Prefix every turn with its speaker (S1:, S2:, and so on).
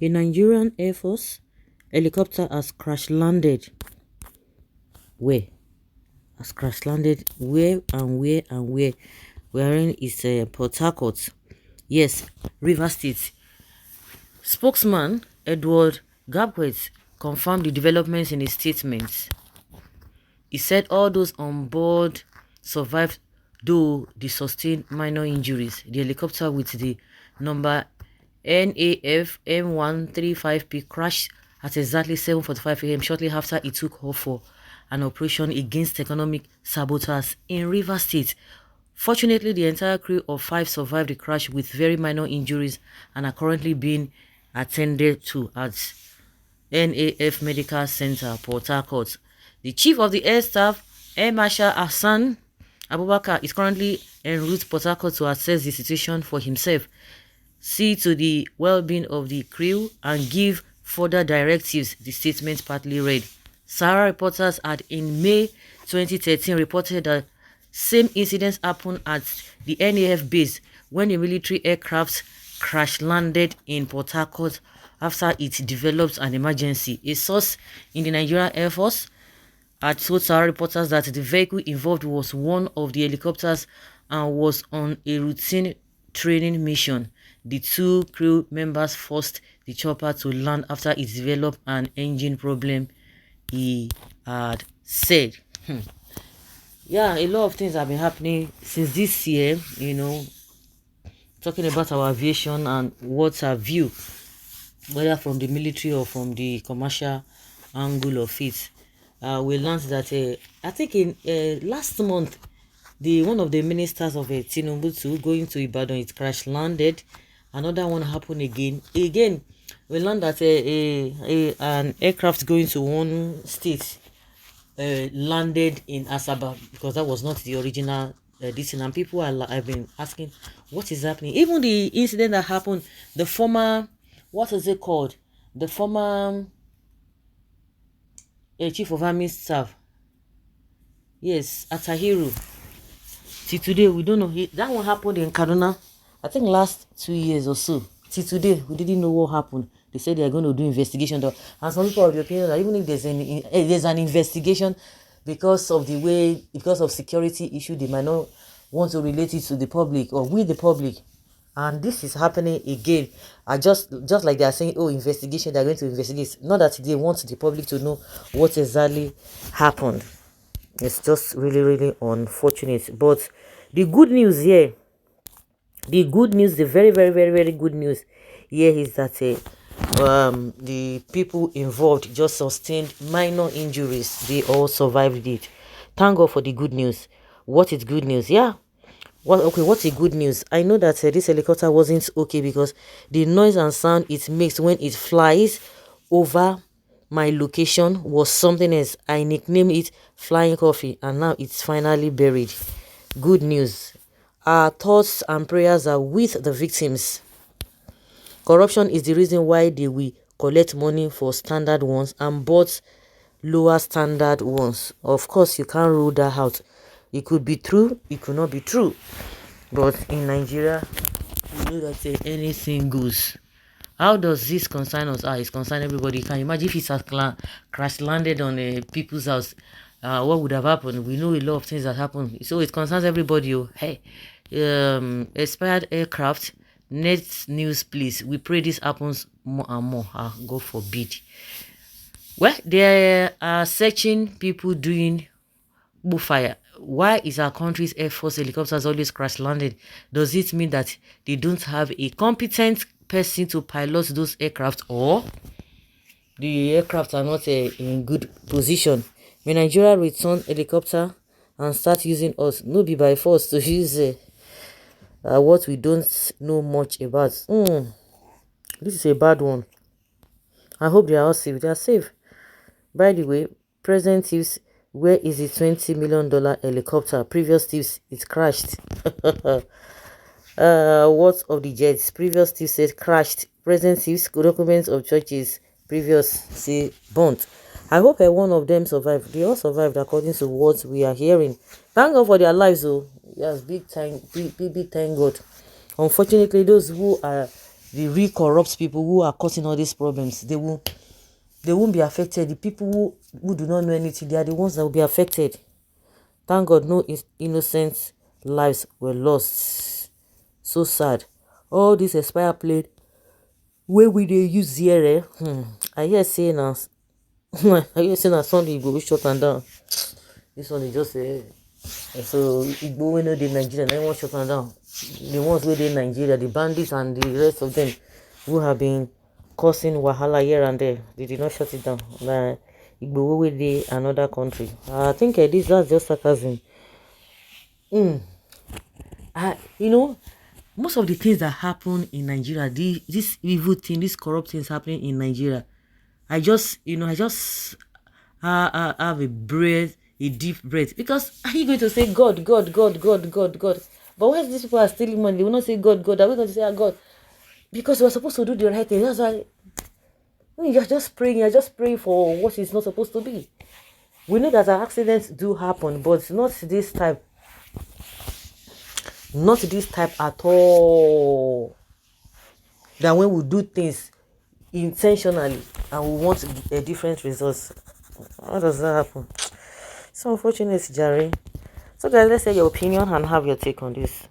S1: A Nigerian Air Force helicopter has crash landed. Where? Has crash landed where and where and where? Wherein is Portharcourt. Yes, River State. Spokesman Edward Gabquet confirmed the developments in his statement. He said all those on board survived, though they sustained minor injuries. The helicopter with the number NAF M135P crashed at exactly 7:45 a.m. shortly after it took off for an operation against economic saboteurs in River State. Fortunately, the entire crew of 5 survived the crash with very minor injuries and are currently being attended to at NAF Medical Center, Portharcourt. The Chief of the Air Staff, Air Marshal Hassan Abubakar, is currently en route to Portharcourt to assess the situation for himself, see to the well-being of the crew, and give further directives, the statement partly read. Sahara reporters had in May 2013 reported that same incidents happened at the NAF base when a military aircraft crash-landed in Portharcourt after it developed an emergency. A source in the Nigerian Air Force had told Sahara reporters that the vehicle involved was one of the helicopters and was on a routine training mission. The 2 crew members forced the chopper to land after it developed an engine problem, he had said. Yeah, a lot of things have been happening since this year, talking about our aviation and what's our view, whether from the military or from the commercial angle of it. We learned that I think in last month, one of the ministers of Tinubu going to Ibadan, it crash landed. Another one happened again. We learned that an aircraft going to one state landed in Asaba, because that was not the original this, and people have been asking what is happening. Even the incident that happened, the former, what is it called, the former chief of army staff, yes, Atahiru, till today we don't know. That one happened in Kaduna, I think last 2 years or so. Till today we didn't know what happened. They said they are going to do investigation, and some people are of the opinion that even if there's an investigation, because of security issue, they might not want to relate it to the public or with the public. And this is happening again. Just like they are saying, oh, investigation, they're going to investigate. Not that they want the public to know what exactly happened. It's just really, really unfortunate. But the good news here, the very, very, very, very good news here is that the people involved just sustained minor injuries. They all survived it. Thank God for the good news. What is good news? Yeah. What's a good news? I know that this helicopter wasn't okay because the noise and sound it makes when it flies over my location was something else. I nicknamed it Flying Coffee, and now it's finally buried. Good news. Our thoughts and prayers are with the victims. Corruption is the reason why they will collect money for standard ones and bought lower standard ones. Of course, you can't rule that out. It could be true, it could not be true. But in Nigeria, we know that anything goes. How does this concern us? It's concern everybody. Can you imagine if it had crash landed on people's house? What would have happened? We know a lot of things that happen. So it concerns everybody. Hey, expired aircraft, net news, please. We pray this happens more and more. God forbid. Well, they are searching people doing bullfire. Why is our country's Air Force helicopters always crash landed? Does it mean that they don't have a competent person to pilot those aircraft, or the aircraft are not in good position? When Nigeria return helicopter and start using us, no be by force to use what we don't know much about. This is a bad one. I hope they are all safe. They are safe. By the way, present thieves, where is the $20 million helicopter? Previous thieves, it crashed. What of the jets? Previous thieves said crashed. Present thieves, documents of churches. Previous say burnt. I hope one of them survived. They all survived according to what we are hearing. Thank God for their lives, though. Yes, big thank God. Unfortunately, those who are the real corrupt people who are causing all these problems, they won't be affected. The people who do not know anything, they are the ones that will be affected. Thank God no innocent lives were lost. So sad. All this expire plate where we they use here. I hear saying us. I hear saying that Sunday go shut and down. This one is just so Igbo we know the Nigerian, they want shut and down. The ones who in Nigeria, the bandits and the rest of them who have been causing wahala here and there, they did not shut it down. Igbo we dey another country. I think that's just sarcasm. Most of the things that happen in Nigeria, this evil thing, this corrupt things happening in Nigeria, I just have a deep breath, because are you going to say God, God, God, God, God, God? But when these people are stealing money, they will not say God, God. Are we going to say God? Because we're supposed to do the right thing. That's why you're just praying for what is not supposed to be. We know that accidents do happen, but not this type. Not this type at all. That when we do things intentionally and we want a different results. How does that happen? So unfortunate, Jerry. So guys, let's say your opinion and have your take on this.